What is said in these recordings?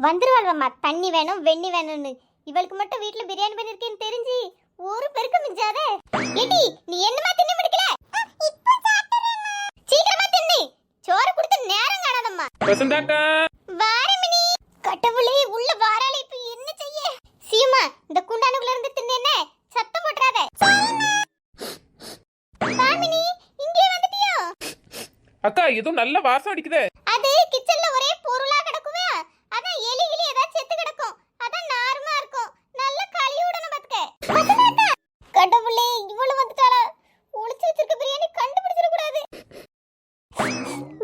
வந்துருவாள்வம்மா. தண்ணி வேணும் வெண்ணி வேணும்னு. இவளுக்கு மட்டும் வீட்ல பிரியாணி பண்ணிருக்கேன்னு தெரிஞ்சு ஒரு பெருக்க மிஞ்சாத. ஏடி நீ என்னமா தின்னு முடிக்கல? சீக்கிரமா தின்னு. சோறு கொடுத்து நேரம் காணாதம்மா. வசந்தாக்கா வாரமினி. கடவுளே உள்ள வாராளே இப்ப என்ன செய்ய? சீமா இந்த குண்டானுக்குள்ள இருந்து தின்னேனே சத்தம் போட்றாத. வாமினி இங்கே வந்துட்டியோ? அக்கா ஏதோ நல்ல வாசம் அடிக்குதே. அது கிச்சன்ல ஒரே பொருளா கிடக்குவே. அதான் எலி கிளி ஏதாவது செத்து கிடக்கும். அதான் நார்மலா இருக்கும். நல்ல கழுவி விடணும் பாத்துக்க. கடவுளே இவ்வளவு வந்துட்டாளா? ஒளிச்சு வச்சிருக்க பிரியாணி கண்டுபிடிச்சிட கூடாது.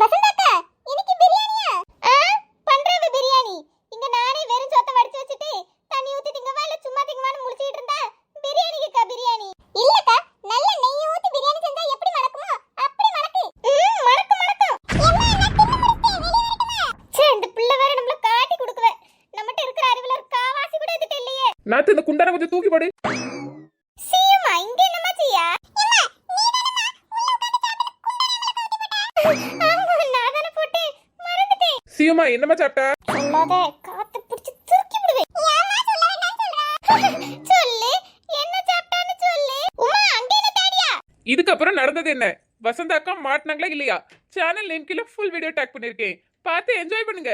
வசந்தாக்கா இன்னைக்கு பிரியாணியா? பண்றவே பிரியாணி. இங்க நானே வெறும் சோத்த வடிச்சு வச்சிட்டு தண்ணி ஊத்தி திங்கவா இல்ல சும்மா திங்கவான்னு முழிச்சிட்டு இருந்தா பிரியாணிக்குக்கா பிரியாணி. இல்லக்கா நல்ல நெய் ஊத்தி பிரியாணி செஞ்சா எப்படி மணக்குமோ அப்படி மணக்கு. மணக்கு மணக்கு. சே இந்த பிள்ளை வேற நம்மள காட்டி கொடுக்கவே. நம்மட்ட இருக்கிற அறிவுல ஒரு காவாசி கூட எதுக்கு இல்லையே. நாத்து இந்த குண்டான கொஞ்சம் தூக்கி போடு. சீமா இங்க என்னமா செய்யா? சியுமா என்னமா சாப்பிட்டா? சொல்லாத காத்து பிடிச்சு தூக்கி விடுவேன். சொல்லு என்ன சாப்பிட்டான்னு சொல்லு. உமா அங்க என்ன தேடியா? இதுக்கப்புறம் நடந்தது என்ன? வசந்தாக்கா மாட்டினாங்களா இல்லையா? சேனல் நேம் கீழே ஃபுல் வீடியோ டேக் பண்ணிருக்கேன், பார்த்து என்ஜாய் பண்ணுங்க.